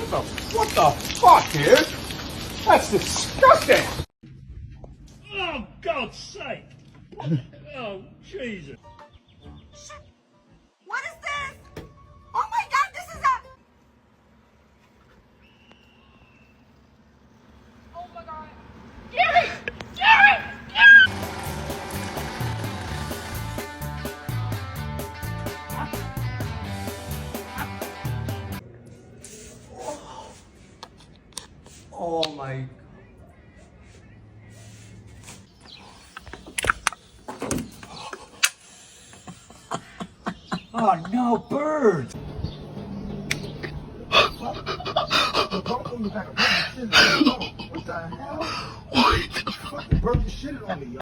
What the fuck, dude? That's disgusting! Oh, God's sake! Oh, Jesus. What is this? Oh my God, this is a... Oh my God. Gary! Gary! Gary! Oh my... Oh, no, birds! What the hell? What? Fucking bird shitted on me, yo.